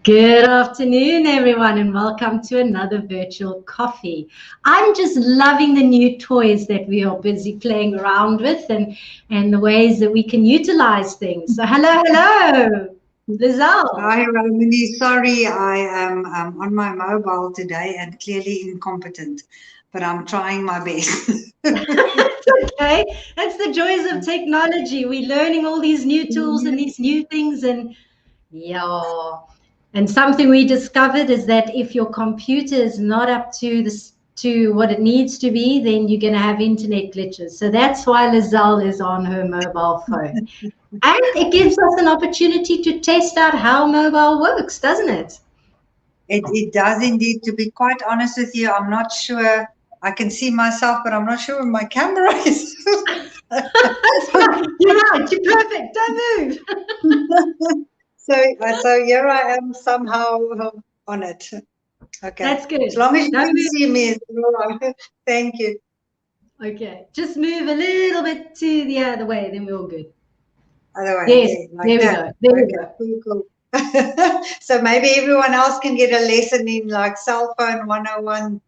Good afternoon, everyone, and welcome to another virtual coffee. I'm just loving the new toys that we are busy playing around with and the ways that we can utilize things. So hello, Lizelle. Hi, Romani. Sorry, I am on my mobile today and clearly incompetent, but I'm trying my best. It's okay. That's the joys of technology. We're learning all these new tools and these new things, and yeah. And something we discovered is that if your computer is not up to to what it needs to be, then you're going to have internet glitches. So that's why Lizelle is on her mobile phone. And it gives us an opportunity to test out how mobile works, doesn't it? It does indeed. To be quite honest with you, I'm not sure. I can see myself, but I'm not sure where my camera is. That's right. You're right. You're perfect. Don't move. So here I am somehow on it. Okay. That's good. As long as you Don't can move. see me, it's all right. Thank you. Okay. Just move a little bit to the other way, then we're all good. Otherwise, Yes. yeah, like There we that. go. There we Okay, go. cool. So maybe everyone else can get a lesson in like cell phone 101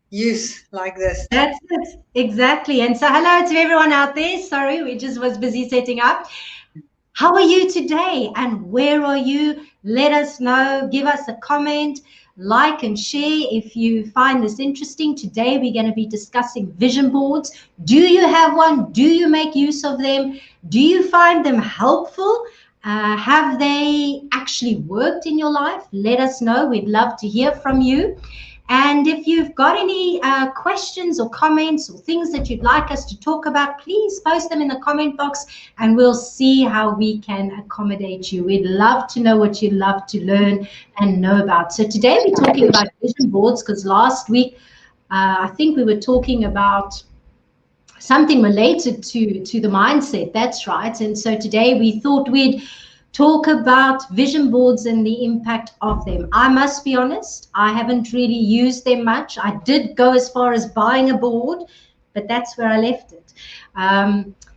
use like this. That's it. Exactly. And so hello to everyone out there. Sorry, we just was busy setting up. How are you today? And where are you? Let us know. Give us a comment, like and share if you find this interesting. Today we're going to be discussing vision boards. Do you have one? Do you make use of them? Do you find them helpful? Have they actually worked in your life? Let us know. We'd love to hear from you. And if you've got any questions or comments or things that you'd like us to talk about, please post them in the comment box and we'll see how we can accommodate you. We'd love to know what you love to learn and know about. So today we're talking about vision boards because last week I think we were talking about something related to the mindset. That's right. And so today we thought we'd talk about vision boards and the impact of them. I must be honest, I haven't really used them much. I did go as far as buying a board, but that's where I left it.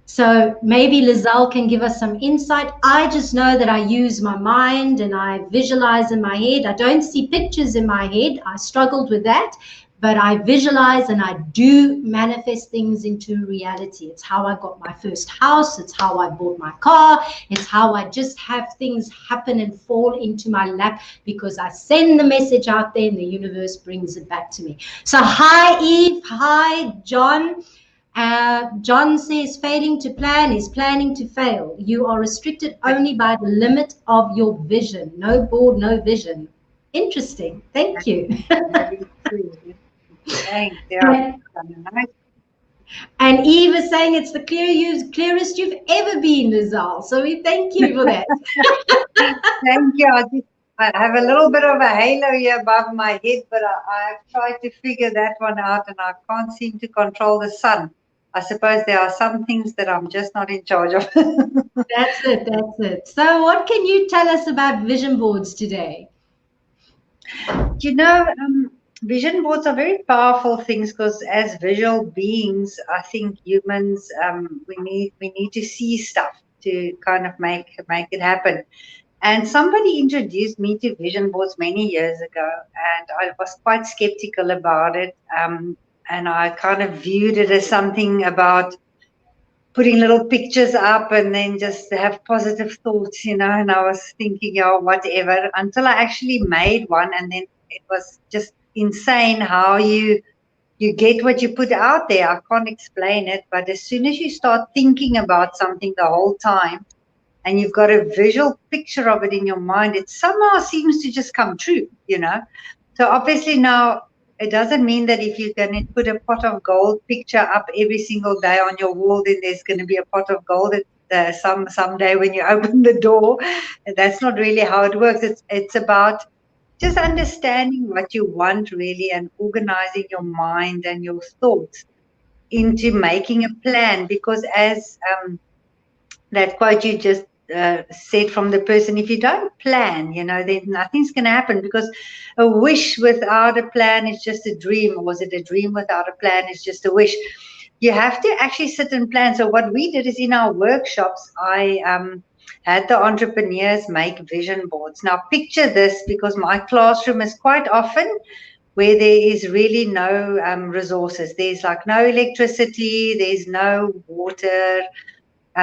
So maybe Lizelle can give us some insight. I just know that I use my mind and I visualize in my head. I don't see pictures in my head. I struggled with that, but I visualize and I do manifest things into reality. It's how I got my first house. It's how I bought my car. It's how I just have things happen and fall into my lap because I send the message out there and the universe brings it back to me. So hi, Eve. Hi, John. John says failing to plan is planning to fail. You are restricted only by the limit of your vision. No board, no vision. Interesting. Thank you. Very true. Thanks. Yeah. And Eve is saying it's the clearest you've ever been, Lizelle. So we thank you for that. Thank you. I have a little bit of a halo here above my head, but I've tried to figure that one out and I can't seem to control the sun. I suppose there are some things that I'm just not in charge of. That's it. That's it. So what can you tell us about vision boards today? You know, vision boards are very powerful things because as visual beings, I think humans we need to see stuff to kind of make it happen. And somebody introduced me to vision boards many years ago, and I was quite skeptical about it. And I kind of viewed it as something about putting little pictures up and then just have positive thoughts, you know. And I was thinking, oh, whatever, until I actually made one, and then it was just insane how you get what you put out there. I can't explain it, but as soon as you start thinking about something the whole time, and you've got a visual picture of it in your mind, it somehow seems to just come true, you know. So obviously now it doesn't mean that if you're going to put a pot of gold picture up every single day on your wall, then there's going to be a pot of gold someday when you open the door. That's not really how it works. It's about just understanding what you want really and organizing your mind and your thoughts into making a plan. Because as that quote you just said from the person, if you don't plan, you know, then nothing's going to happen, because a wish without a plan is just a dream, or was it a dream without a plan is just a wish? You have to actually sit and plan. So what we did is in our workshops, I had the entrepreneurs make vision boards. Now, picture this, because my classroom is quite often where there is really no resources. There's like no electricity, there's no water.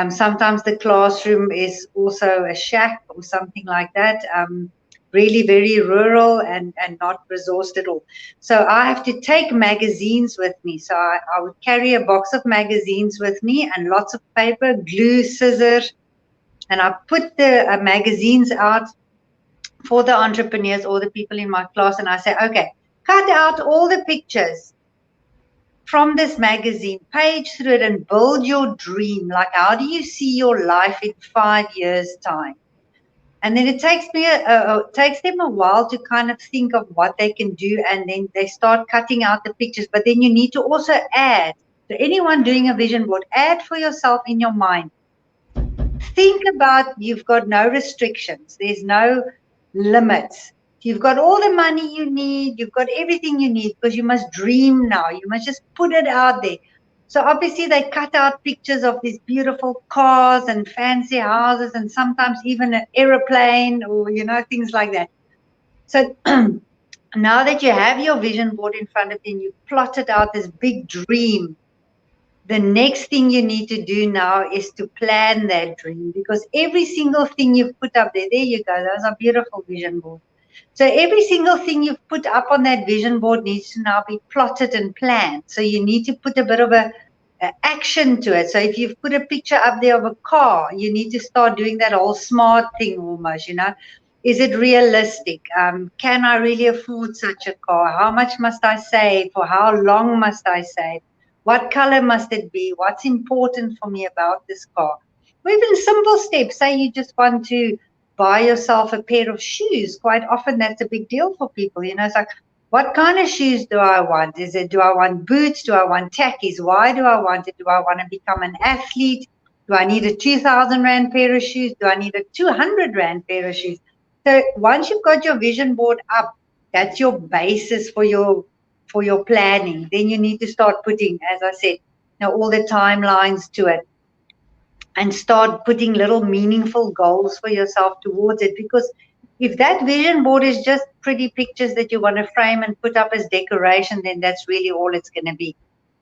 Sometimes the classroom is also a shack or something like that. Really very rural and not resourced at all. So I have to take magazines with me. So I would carry a box of magazines with me and lots of paper, glue, scissors, and I put the magazines out for the entrepreneurs or the people in my class, and I say, okay, cut out all the pictures from this magazine, page through it, and build your dream. Like, how do you see your life in 5 years' time? And then it takes them a while to kind of think of what they can do, and then they start cutting out the pictures. But then you need to also add, to anyone doing a vision board, add for yourself in your mind. Think about, you've got no restrictions. There's no limits. You've got all the money you need. You've got everything you need, because you must dream now. You must just put it out there. So obviously they cut out pictures of these beautiful cars and fancy houses, and sometimes even an aeroplane, or, things like that. So now that you have your vision board in front of you and you've plotted out this big dream, the next thing you need to do now is to plan that dream, because every single thing you've put up there you go, those are beautiful vision boards. So every single thing you've put up on that vision board needs to now be plotted and planned. So you need to put a bit of a action to it. So if you've put a picture up there of a car, you need to start doing that whole smart thing almost, Is it realistic? Can I really afford such a car? How much must I save? For how long must I save? What color must it be? What's important for me about this car? Or even simple steps. Say you just want to buy yourself a pair of shoes. Quite often that's a big deal for people. It's like, what kind of shoes do I want? Do I want boots? Do I want tackies? Why do I want it? Do I want to become an athlete? Do I need a 2,000 Rand pair of shoes? Do I need a 200 Rand pair of shoes? So once you've got your vision board up, that's your basis for your planning. Then you need to start putting, as I said, all the timelines to it, and start putting little meaningful goals for yourself towards it. Because if that vision board is just pretty pictures that you want to frame and put up as decoration, then that's really all it's going to be.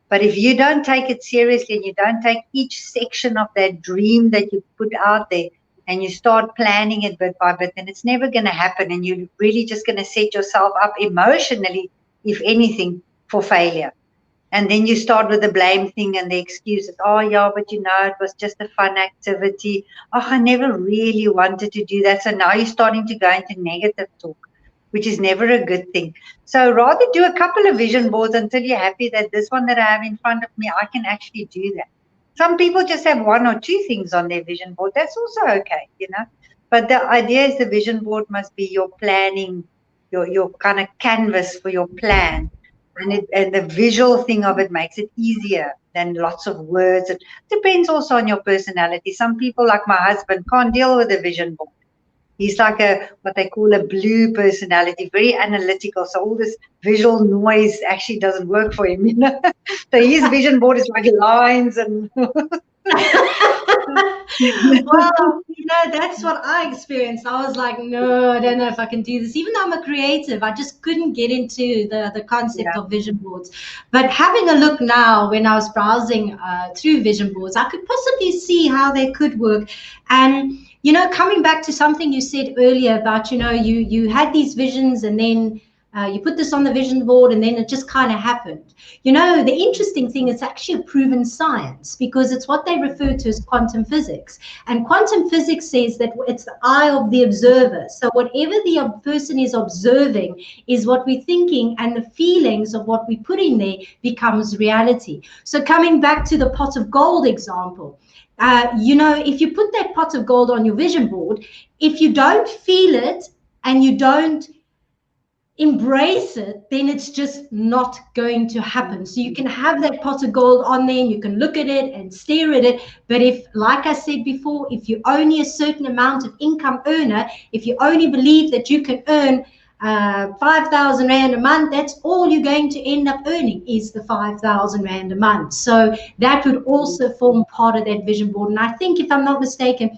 But if you don't take it seriously and you don't take each section of that dream that you put out there and you start planning it bit by bit, then it's never going to happen. And you're really just going to set yourself up emotionally, if anything, for failure. And then you start with the blame thing and the excuses. Oh, yeah, but it was just a fun activity. Oh, I never really wanted to do that. So now you're starting to go into negative talk, which is never a good thing. So rather do a couple of vision boards until you're happy that this one that I have in front of me, I can actually do that. Some people just have one or two things on their vision board. That's also okay, But the idea is the vision board must be your planning, your kind of canvas for your plan. And the visual thing of it makes it easier than lots of words. It depends also on your personality. Some people, like my husband, can't deal with a vision board. He's like what they call a blue personality, very analytical. So all this visual noise actually doesn't work for him, So his vision board is like lines and Well, that's what I experienced. I was like, no, I don't know if I can do this. Even though I'm a creative, I just couldn't get into the concept of vision boards. But having a look now, when I was browsing through vision boards, I could possibly see how they could work. And, coming back to something you said earlier about, you had these visions and then you put this on the vision board and then it just kind of happened. The interesting thing, it's actually a proven science, because it's what they refer to as quantum physics. And quantum physics says that it's the eye of the observer. So whatever the person is observing is what we're thinking, and the feelings of what we put in there becomes reality. So coming back to the pot of gold example, if you put that pot of gold on your vision board, if you don't feel it and you don't embrace it, then it's just not going to happen. So you can have that pot of gold on there and you can look at it and stare at it. But if, like I said before, if you're only a certain amount of income earner, if you only believe that you can earn 5,000 Rand a month, that's all you're going to end up earning is the 5,000 Rand a month. So that would also form part of that vision board. And I think, if I'm not mistaken,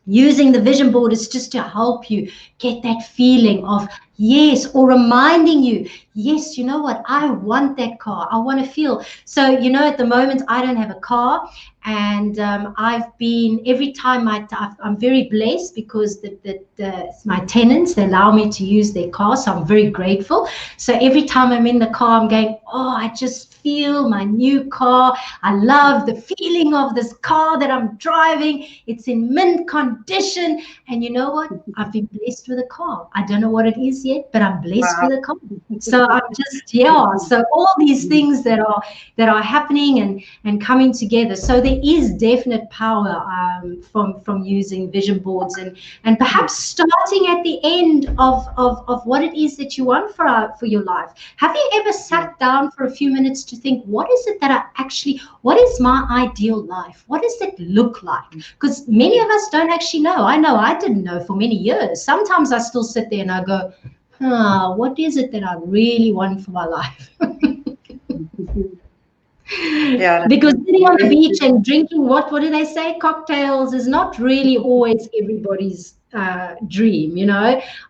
using the vision board is just to help you get that feeling of yes, or reminding you, yes, you know what, I want that car, I want to feel. So at the moment I don't have a car, and I've been, every time I'm very blessed because my tenants, they allow me to use their car, so I'm very grateful. So every time I'm in the car, I'm going, oh, I just feel my new car. I love the feeling of this car that I'm driving. It's in mint condition. And you know what? I've been blessed with a car. I don't know what it is yet, but I'm blessed Wow. with a car. So I'm just, yeah. So all these things that are happening and coming together. So there is definite power from using vision boards, and perhaps starting at the end of what it is that you want for your life. Have you ever sat down for a few minutes to think, what is it that what is my ideal life? What does it look like? Because many of us don't actually know. I know I didn't know for many years. Sometimes I still sit there and I go, what is it that I really want for my life? Yeah, Because that's sitting on the very beach good. and drinking, what do they say, cocktails, is not really always everybody's dream.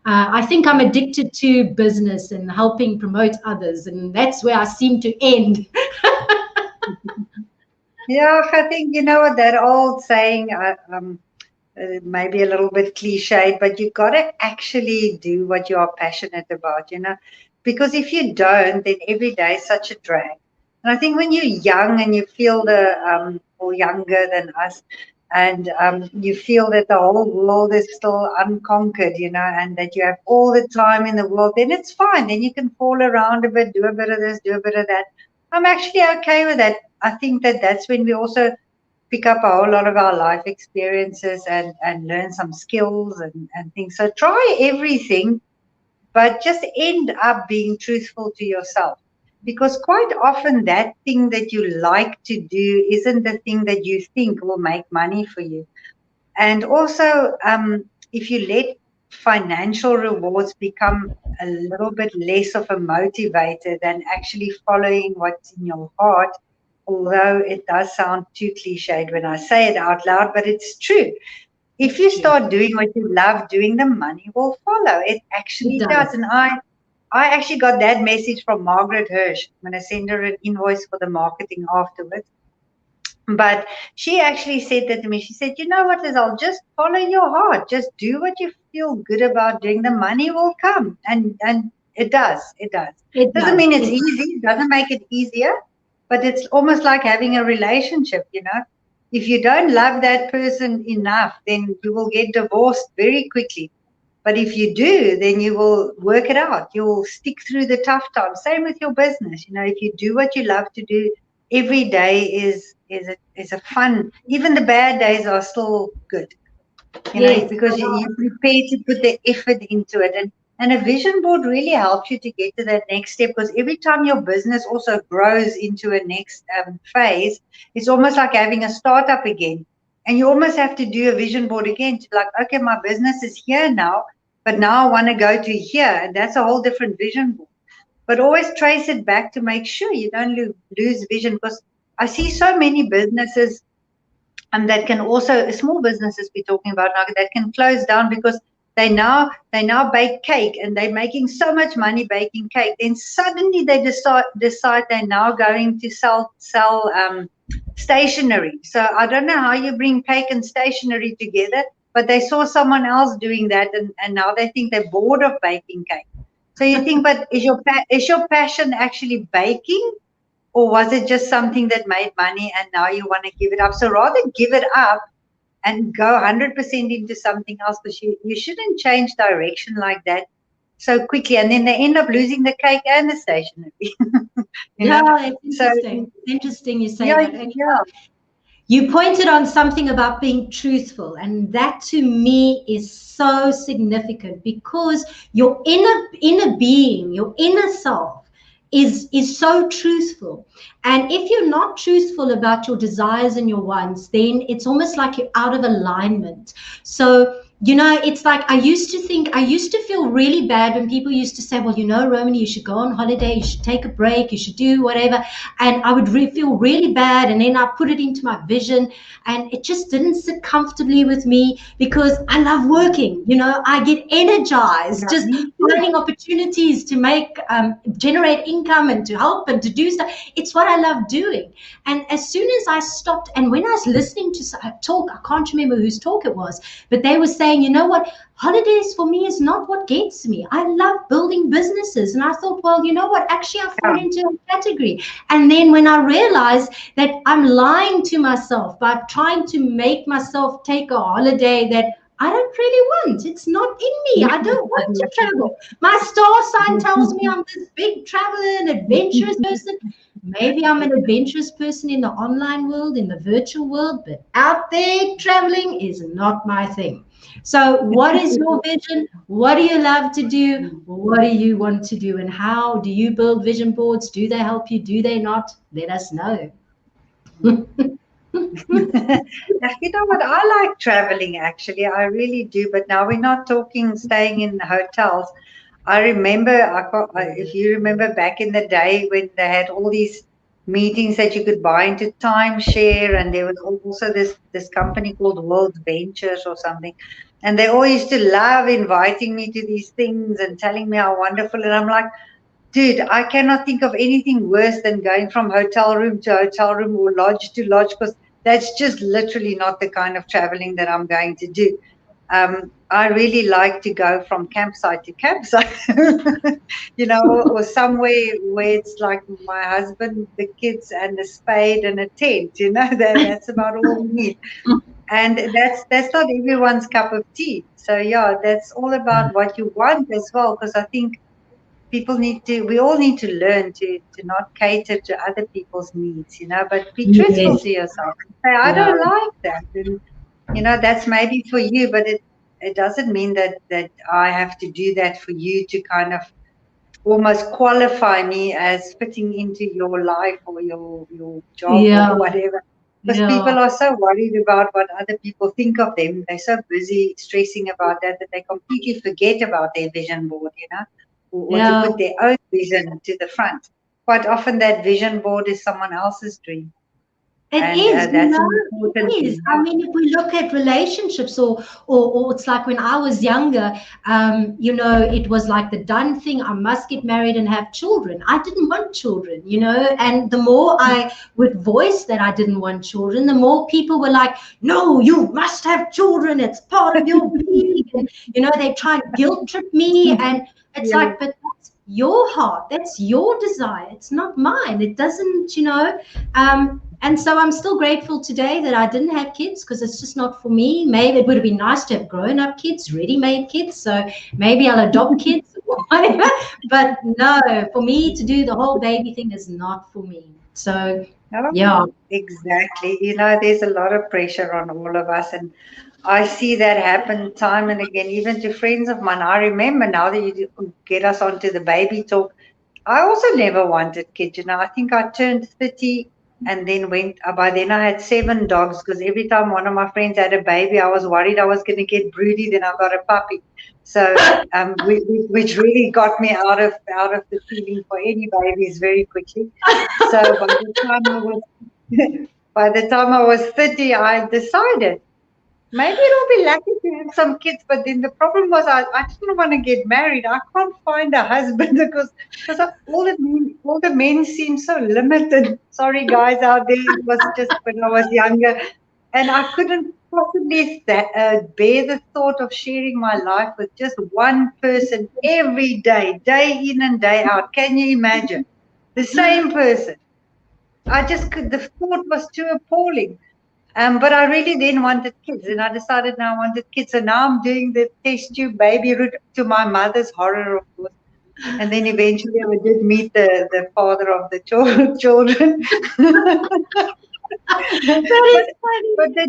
I think I'm addicted to business and helping promote others, and that's where I seem to end. Yeah, I think you know what that old saying, maybe a little bit cliched, but you got to actually do what you are passionate about, because if you don't, then every day is such a drag. And I think when you're young and you feel or younger than us, and you feel that the whole world is still unconquered, and that you have all the time in the world, then it's fine. Then you can fall around a bit, do a bit of this, do a bit of that. I'm actually okay with that. I think that that's when we also pick up a whole lot of our life experiences and learn some skills and things. So try everything, but just end up being truthful to yourself. Because quite often that thing that you like to do isn't the thing that you think will make money for you. And also, if you let financial rewards become a little bit less of a motivator than actually following what's in your heart, although it does sound too cliched when I say it out loud, but it's true. If It's you true. start doing what you love doing, the money will follow. It It actually does. does. And I actually got that message from Margaret Hirsch when I sent her an invoice for the marketing afterwards. But she actually said that to me. She said, you know what, Liz, I'll just follow your heart. Just do what you feel good about doing. The money will come. And it does. It does. It Doesn't does. mean it's easy. It doesn't make it easier. But it's almost like having a relationship. If you don't love that person enough, then you will get divorced very quickly. But if you do, then you will work it out. You will stick through the tough times. Same with your business. If you do what you love to do, every day is a fun. Even the bad days are still good. Yes. Because you're prepared to put the effort into it. And a vision board really helps you to get to that next step, because every time your business also grows into a next phase, it's almost like having a startup again. And you almost have to do a vision board again to like, okay, my business is here now, but now I want to go to here. And that's a whole different vision board. But always trace it back to make sure you don't lose vision, because I see so many businesses that can also, small businesses we're talking about now, that can close down because they now bake cake and they're making so much money baking cake. Then suddenly they decide they're now going to sell stationery. So I don't know how you bring cake and stationery together, but they saw someone else doing that, and now they think they're bored of baking cake. So you think, but is your passion actually baking, or was it just something that made money and now you want to give it up? So rather give it up and go 100% into something else, because you shouldn't change direction like that so quickly. And then they end up losing the cake and the stationery, you know. Yeah, it's So, interesting. It's interesting you say yeah, that. And yeah. you pointed on something about being truthful, and that to me is so significant because your inner being, your inner self is so truthful. And if you're not truthful about your desires and your wants, then it's almost like you're out of alignment. So it's like I used to feel really bad when people used to say, well, Romany, you should go on holiday, you should take a break, you should do whatever. And I would feel really bad. And then I put it into my vision, and it just didn't sit comfortably with me because I love working. I get energized Yeah, just me too. finding opportunities to generate income and to help and to do stuff. It's what I love doing. And as soon as I stopped, and when I was listening to a talk, I can't remember whose talk it was, but they were saying, you know what, holidays for me is not what gets me. I love building businesses. And I thought, well, you know what, actually, I fall Yeah. into a category. And then when I realized that I'm lying to myself by trying to make myself take a holiday that I don't really want. It's not in me. I don't want to travel. My star sign tells me I'm this big traveler and adventurous person. Maybe I'm an adventurous person in the online world, in the virtual world, but out there traveling is not my thing. So, what is your vision? What do you love to do? What do you want to do? And how do you build vision boards? Do they help you? Do they not? Let us know. You know what? I like traveling actually. I really do. But now we're not talking staying in hotels. I remember, if you remember back in the day when they had all these meetings that you could buy into timeshare, and there was also this company called World Ventures or something, and they all used to love inviting me to these things and telling me how wonderful. And I'm like, dude, I cannot think of anything worse than going from hotel room to hotel room or lodge to lodge, because that's just literally not the kind of traveling that I'm going to do. I really like to go from campsite to campsite, or somewhere where it's like my husband, the kids, and a spade and a tent. That's about all we need. And that's not everyone's cup of tea. So yeah, that's all about what you want as well. Because I think we all need to learn to not cater to other people's needs, but be truthful Yes. to yourself and say, I Yeah. don't like that. And, that's maybe for you, but it doesn't mean that I have to do that for you to kind of almost qualify me as fitting into your life or your job or Yeah. whatever. Because Yeah. people are so worried about what other people think of them. They're so busy stressing about that they completely forget about their vision board, or to Yeah. put their own vision to the front. Quite often that vision board is someone else's dream. It And is, that's an it important is. thing. I Yeah. mean, if we look at relationships, or it's like when I was younger, it was like the done thing. I must get married and have children. I didn't want children, and the more I would voice that I didn't want children, the more people were like, no, you must have children. It's part of your being. And, they try and guilt trip me. And it's Yeah. like, but that's your heart. That's your desire. It's not mine. It doesn't, and so I'm still grateful today that I didn't have kids because it's just not for me. Maybe it would have been nice to have grown up kids, ready made kids. So maybe I'll adopt kids or whatever. But no, for me to do the whole baby thing is not for me. So Oh, yeah, exactly. There's a lot of pressure on all of us, and I see that happen time and again, even to friends of mine. I remember now that you get us onto the baby talk. I also never wanted kids. I think I turned 30 and then by then I had 7 dogs, because every time one of my friends had a baby, I was worried I was going to get broody. Then I got a puppy. So, which really got me out of the feeling for any babies very quickly. So by the time I was 30, I decided maybe it'll be lucky to have some kids. But then the problem was I didn't want to get married. I can't find a husband because all the men seem so limited. Sorry, guys out there. It was just when I was younger, and I couldn't possibly bear the thought of sharing my life with just one person every day, day in and day out. Can you imagine? The same person. I just could. The thought was too appalling. But I really then wanted kids, and I decided now I wanted kids. So now I'm doing the test tube baby route, to my mother's horror, of course. And then eventually I did meet the father of the children. that but is funny. but the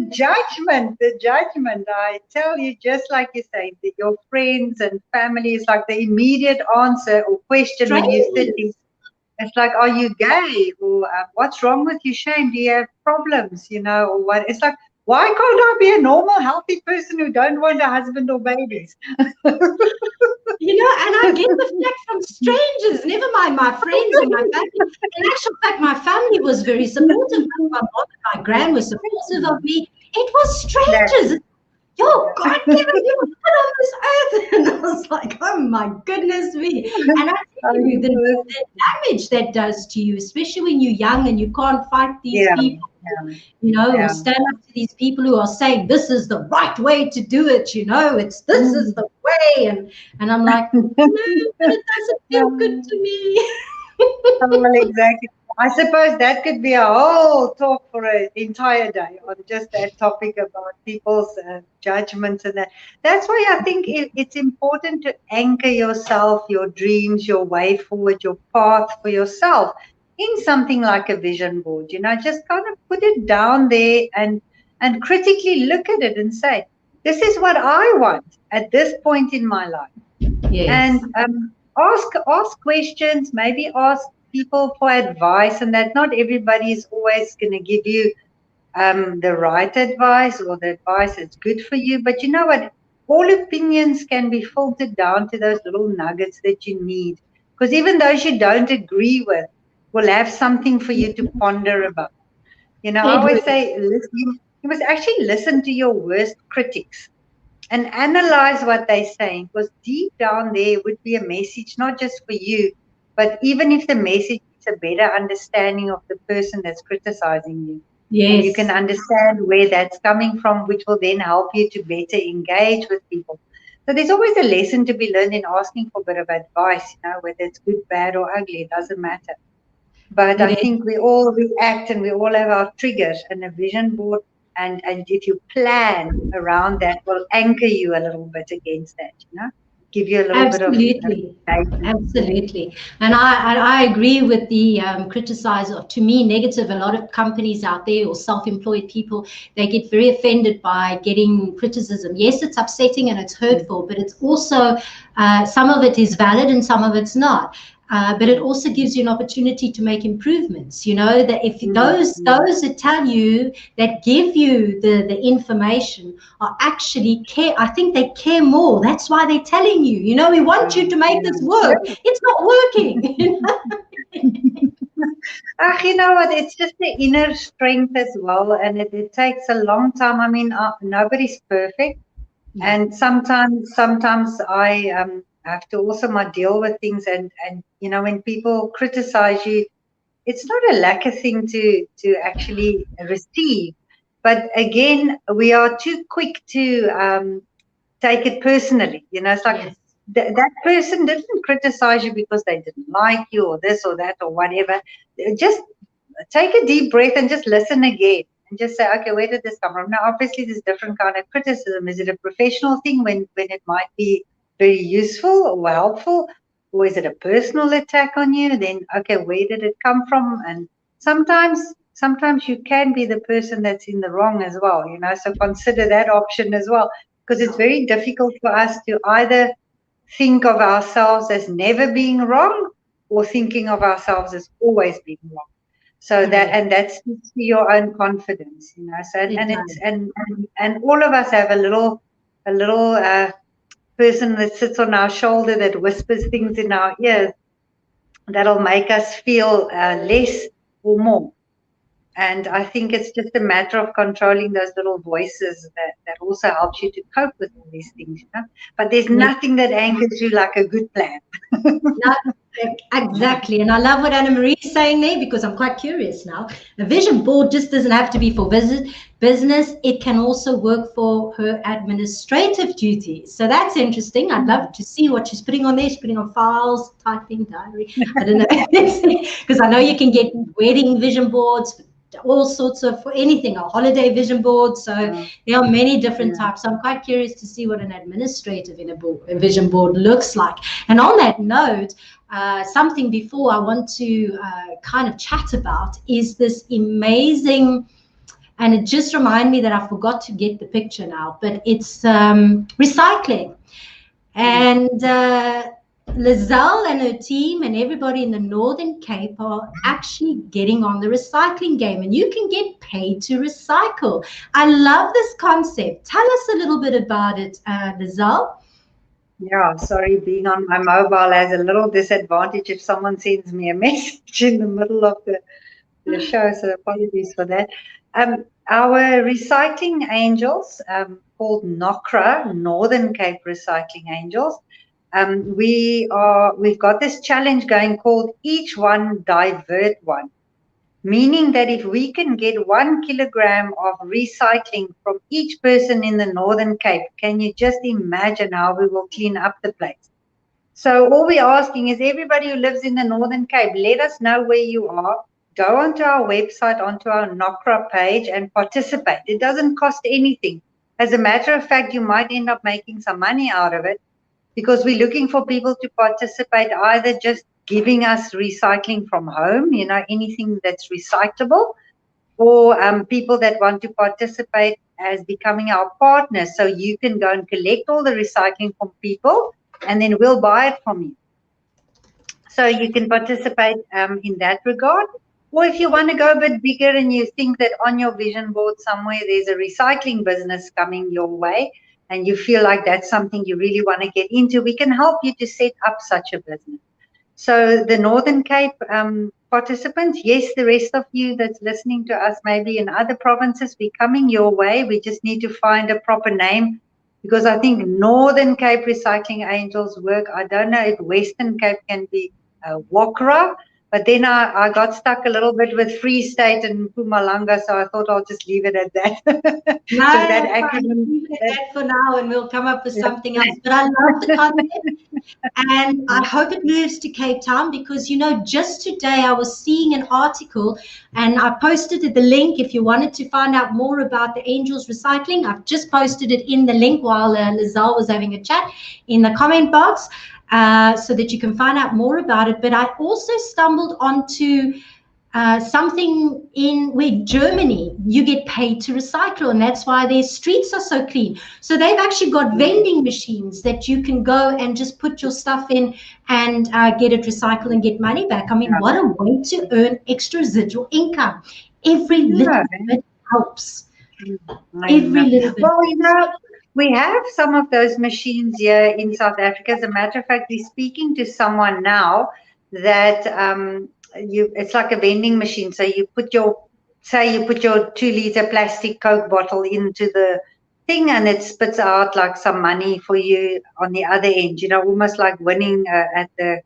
judgment, I tell you, just like you say, that your friends and family is like the immediate answer or question when you're Strangers. 30. It's like, are you gay? Or what's wrong with you, Shane? Do you have problems? Or what? It's like, Why can't I be a normal, healthy person who don't want a husband or babies? And I get the fact from strangers, never mind my friends or my family. In actual fact, my family was very supportive. My mom and my gran were supportive of me. It was That's strangers. Yo, God given you were put on this earth. And I was like, oh my goodness me. And I tell you, the damage that does to you, especially when you're young and you can't fight these yeah, people, yeah, or yeah. stand up to these people who are saying this is the right way to do it, it's this is the way. And I'm like, no, but it doesn't feel good to me. Well, exactly. I suppose that could be a whole talk for an entire day on just that topic about people's judgments and that. That's why I think it's important to anchor yourself, your dreams, your way forward, your path for yourself in something like a vision board. Just kind of put it down there and critically look at it and say, this is what I want at this point in my life. And Yes, ask questions, maybe ask people for advice, and that not everybody is always going to give you the right advice or the advice that's good for you. But you know what? All opinions can be filtered down to those little nuggets that you need. Because even those you don't agree with will have something for you to ponder about. I always Edward. say, listen, you must actually listen to your worst critics and analyze what they're saying, because deep down there would be a message not just for you, but even if the message is a better understanding of the person that's criticizing you, and you can Yes, understand where that's coming from, which will then help you to better engage with people. So there's always a lesson to be learned in asking for a bit of advice, whether it's good, bad, or ugly, it doesn't matter. But it I is. think we all react and we all have our triggers, and a vision board, and if you plan around that, will anchor you a little bit against that, give you a little bit of Absolutely. guidance. Absolutely. And I agree with the criticizer. To me, negative, a lot of companies out there or self-employed people, they get very offended by getting criticism. Yes, it's upsetting and it's hurtful, but it's also, some of it is valid and some of it's not. But it also gives you an opportunity to make improvements. That if Mm, mm, those that tell you, that give you the information, are actually care. I think they care more. That's why they're telling you. We want you to make this yeah. work. It's not working. You know what? It's just the inner strength as well, and it takes a long time. I mean, nobody's perfect, No. and sometimes I have to also deal with things, and when people criticize you, it's not a lacquer thing to actually receive, but again, we are too quick to take it personally. It's like Yes. that person didn't criticize you because they didn't like you or this or that or whatever. Just take a deep breath and just listen again and just say, okay, where did this come from? Now, obviously, there's different kind of criticism. Is it a professional thing when it might be very useful or helpful, or is it a personal attack on you? Then, okay, where did it come from? And sometimes you can be the person that's in the wrong as well. So consider that option as well, because it's very difficult for us to either think of ourselves as never being wrong or thinking of ourselves as always being wrong. So that, Correct. and that speaks to your own confidence. So It and it's does. and all of us have a little person that sits on our shoulder that whispers things in our ears that'll make us feel less or more. And I think it's just a matter of controlling those little voices that also helps you to cope with all these things. But there's Yes. nothing that anchors you like a good plan. No, exactly. And I love what Anna Marie is saying there, because I'm quite curious now. A vision board just doesn't have to be for business. It can also work for her administrative duties. So that's interesting. I'd love to see what she's putting on there. She's putting on files, typing, diary. I don't know. Because I know you can get wedding vision boards, all sorts of, for anything, a holiday vision board. So there are many different Yeah. types. So I'm quite curious to see what an administrative a vision board looks like. And on that note, something before I want to kind of chat about is this amazing, and it just reminded me that I forgot to get the picture now, but it's recycling. And Lizelle and her team and everybody in the Northern Cape are actually getting on the recycling game, and you can get paid to recycle. I love this concept. Tell us a little bit about it, Lizelle. Yeah, sorry, being on my mobile has a little disadvantage if someone sends me a message in the middle of the show, so apologies for that. Our recycling angels, called Nocra, Northern Cape Recycling Angels, we've got this challenge going called Each One Divert One, meaning that if we can get 1 kilogram of recycling from each person in the Northern Cape, can you just imagine how we will clean up the place? So all we're asking is everybody who lives in the Northern Cape, let us know where you are. Go onto our website, onto our Nocra page and participate. It doesn't cost anything. As a matter of fact, you might end up making some money out of it, because we're looking for people to participate, either just giving us recycling from home, anything that's recyclable, or people that want to participate as becoming our partners. So you can go and collect all the recycling from people, and then we'll buy it from you. So you can participate in that regard. Or if you want to go a bit bigger and you think that on your vision board somewhere there's a recycling business coming your way, and you feel like that's something you really want to get into, we can help you to set up such a business. So the Northern Cape participants, yes, the rest of you that's listening to us maybe in other provinces, we're coming your way. We just need to find a proper name, because I think Northern Cape Recycling Angels work. I don't know if Western Cape can be Wakra, but then I got stuck a little bit with Free State and Mpumalanga, so I thought I'll just leave it at that. No, So that that's fine. acronym, Leave it at that, that for now, and we'll come up with something else. But I love the concept, and I hope it moves to Cape Town, because just today I was seeing an article, and I posted the link if you wanted to find out more about the Angels Recycling. I've just posted it in the link while Lizelle was having a chat in the comment box, so that you can find out more about it. But I also stumbled onto something in where Germany, you get paid to recycle, and that's why their streets are so clean. So they've actually got vending machines that you can go and just put your stuff in and get it recycled and get money back. I mean, what a way to earn extra residual income. Every little bit helps. Every little bit. Well, we have some of those machines here in South Africa. As a matter of fact, we're speaking to someone now that it's like a vending machine. So you put your 2 liter plastic Coke bottle into the thing, and it spits out like some money for you on the other end. Almost like winning at the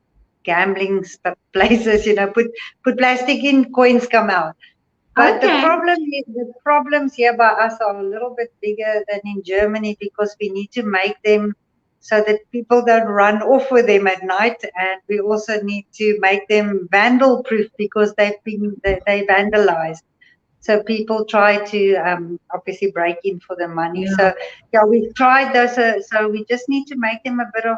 gambling places. Put plastic in, coins come out. But Okay. the problems here by us are a little bit bigger than in Germany, because we need to make them so that people don't run off with them at night, and we also need to make them vandal proof, because they vandalized. So people try to obviously break in for the money. Yeah. So yeah, we've tried those. So we just need to make them a bit of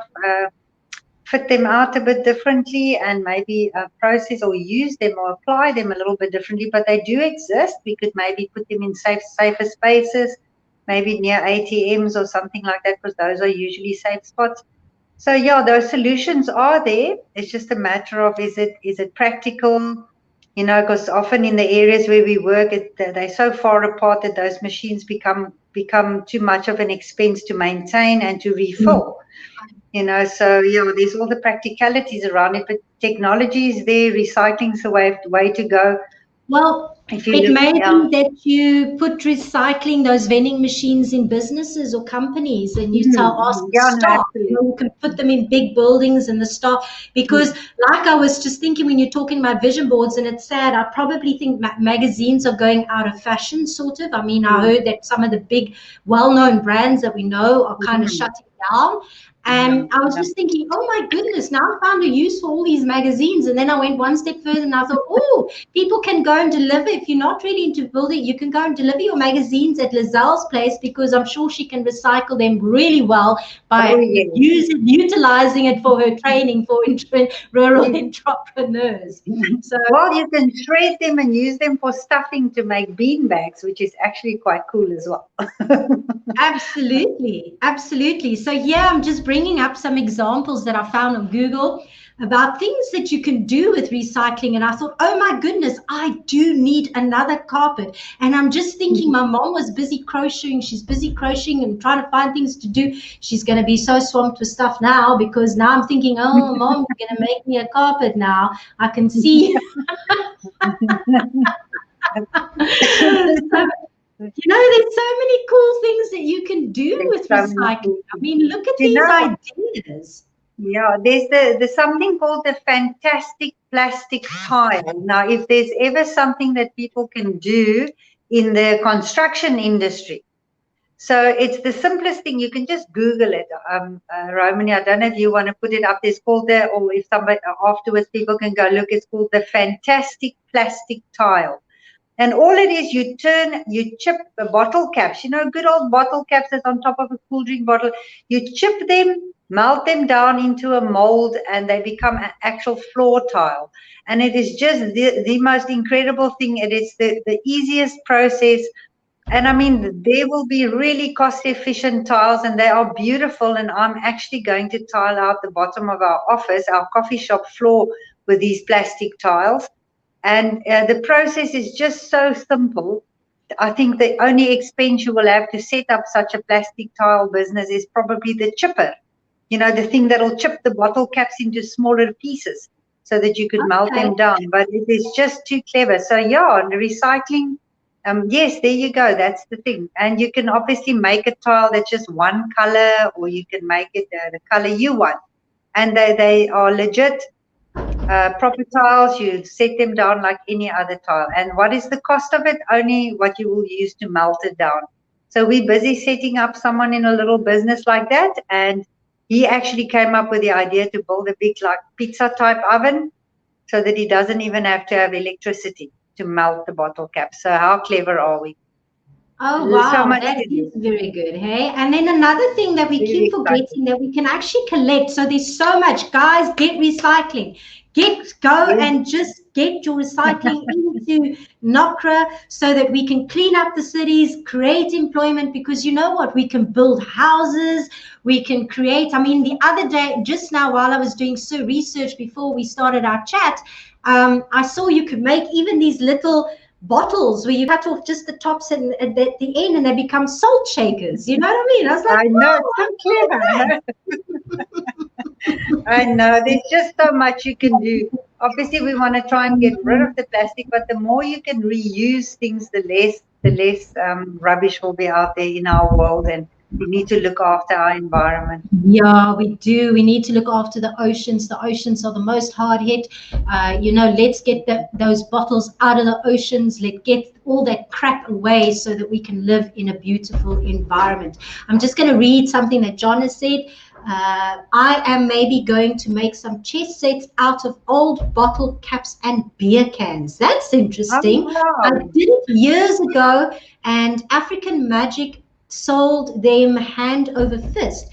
fit them out a bit differently, and maybe process or use them or apply them a little bit differently. But they do exist. We could maybe put them in safer spaces, maybe near ATMs or something like that, because those are usually safe spots. So yeah, those solutions are there. It's just a matter of, is it practical? Because often in the areas where we work, they're so far apart that those machines become too much of an expense to maintain and to refill. So there's all the practicalities around it, but technology is there. Recycling's the way to go. Well, If you it look, may be that you put recycling, those vending machines, in businesses or companies, and you ask the yeah, no, staff. absolutely. You can put them in big buildings, and the staff, because like I was just thinking when you're talking about vision boards, and it's sad, I probably think magazines are going out of fashion, sort of. I mean, I heard that some of the big, well-known brands that we know are kind of shutting down. And I was just thinking, oh my goodness, now I found a use for all these magazines. And then I went one step further and I thought, oh, people can go and deliver if you're not really into building, you can go and deliver your magazines at Lazelle's place, because I'm sure she can recycle them really well Oh, by yes. utilizing it for her training for rural Yes. entrepreneurs. So Well, you can shred them and use them for stuffing to make bean bags, which is actually quite cool as well. absolutely, absolutely. So yeah, I'm just bringing up some examples that I found on Google about things that you can do with recycling. And I thought, oh my goodness, I do need another carpet. And I'm just thinking, my mom was busy crocheting. She's busy crocheting and trying to find things to do. She's going to be so swamped with stuff now, because now I'm thinking, oh, mom, you're going to make me a carpet now. I can see. There's so many cool things that you can do There's with so many recycling. cool I things. mean, look at You these know, ideas. yeah, there's something called the fantastic plastic tile. Now, if there's ever something that people can do in the construction industry, so it's the simplest thing. You can just Google it, Romani. I don't know if you want to put it up. It's called or if somebody afterwards people can go look. It's called the fantastic plastic tile. And all it is, you chip the bottle caps, good old bottle caps that's on top of a cool drink bottle. You chip them, melt them down into a mold, and they become an actual floor tile. And it is just the most incredible thing. It is the easiest process. And I mean, they will be really cost efficient tiles, and they are beautiful. And I'm actually going to tile out the bottom of our office, our coffee shop floor, with these plastic tiles. And the process is just so simple. I think the only expense you will have to set up such a plastic tile business is probably the chipper, the thing that'll chip the bottle caps into smaller pieces so that you could melt Okay. them down. But it is just too clever. So, yeah, the recycling, yes, there you go. That's the thing. And you can obviously make a tile that's just one color, or you can make it the color you want. And they are legit proper tiles. You set them down like any other tile. And what is the cost of it? Only what you will use to melt it down. So we're busy setting up someone in a little business like that. And he actually came up with the idea to build a big like pizza type oven so that he doesn't even have to have electricity to melt the bottle cap. So how clever are we? Oh, So wow, much that to is do. very good. Hey, and then another thing that we Very keep exciting. forgetting, that we can actually collect. So there's so much, guys. Get recycling. Go Yes. and just get your recycling into Nocra, so that we can clean up the cities, create employment. Because you know what, we can build houses, we can create. I mean, the other day, just now, while I was doing research before we started our chat, I saw you could make even these little bottles where you cut off just the tops and at the end, and they become salt shakers. You know what I mean? I was like, I know, wow, so how cool is clever. that? I know there's just so much you can do. Obviously, we want to try and get rid of the plastic, but the more you can reuse things, the less rubbish will be out there in our world, and we need to look after our environment. Yeah, we do. We need to look after the oceans. The oceans are the most hard hit. Let's get those bottles out of the oceans. Let's get all that crap away so that we can live in a beautiful environment. I'm just going to read something that John has said. I am maybe going to make some chess sets out of old bottle caps and beer cans. That's Oh interesting. I wow! did it years ago, and African Magic sold them hand over fist.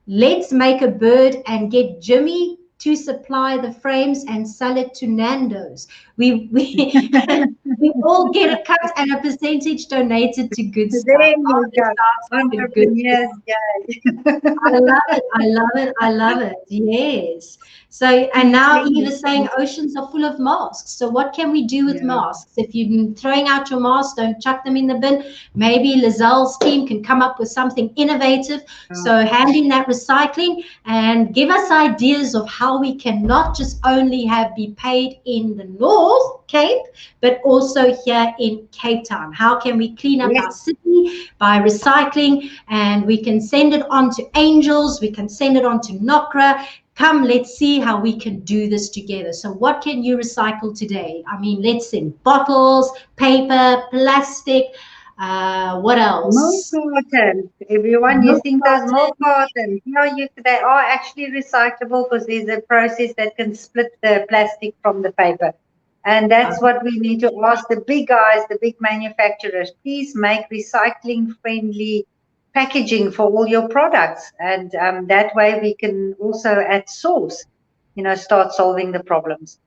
Let's make a bird and get Jimmy to supply the frames and sell it to Nando's. We we all get a cut and a percentage donated to good stuff. There Oh, you this go, sounds like a good entrepreneurs. plan. Yeah. I love it. I love it. I love it. Yes. So, and now Eve is saying oceans are full of masks. So, what can we do with Yeah. masks? If you're throwing out your masks, don't chuck them in the bin. Maybe Lazelle's team can come up with something innovative. So, hand in that recycling and give us ideas of how we can not just only be paid in the North Cape, but also here in Cape Town. How can we clean up Yes. our city by recycling? And we can send it on to Angels, we can send it on to Nocra. Come, let's see how we can do this together. So, what can you recycle today? I mean, let's send bottles, paper, plastic. What Milk else? cartons. Everyone Milk using those milk carton. cartons. They are actually recyclable because there's a process that can split the plastic from the paper. And that's what we need to ask the big guys, the big manufacturers. Please make recycling friendly packaging for all your products. And that way we can also at source, start solving the problems.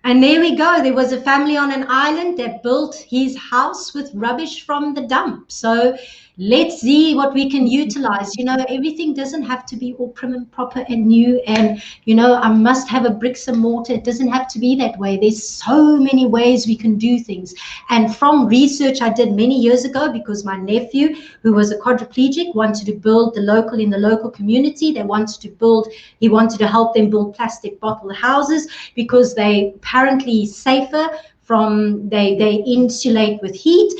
And there we go. There was a family on an island that built his house with rubbish from the dump. So let's see what we can utilize. Everything doesn't have to be all prim and proper and new. And, I must have a bricks and mortar. It doesn't have to be that way. There's so many ways we can do things. And from research I did many years ago, because my nephew, who was a quadriplegic, wanted to build in the local community. He wanted to help them build plastic bottle houses because they apparently safer they insulate with heat.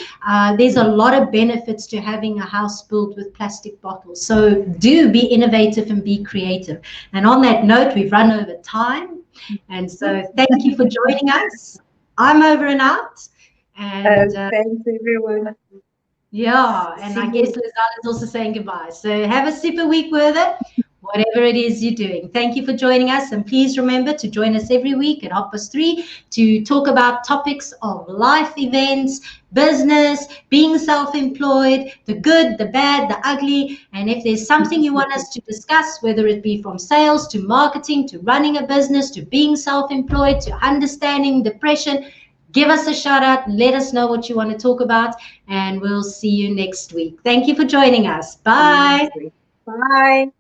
There's a lot of benefits to having a house built with plastic bottles. So do be innovative and be creative. And on that note, we've run over time. And so thank you for joining us. I'm over and out. And thanks, everyone. Yeah, and I guess Lizelle is also saying goodbye. So have a super week with it, whatever it is you're doing. Thank you for joining us. And please remember to join us every week at 3:30 to talk about topics of life events, business, being self-employed, the good, the bad, the ugly. And if there's something you want us to discuss, whether it be from sales to marketing to running a business to being self-employed to understanding depression, give us a shout out. Let us know what you want to talk about, and we'll see you next week. Thank you for joining us. Bye. Bye.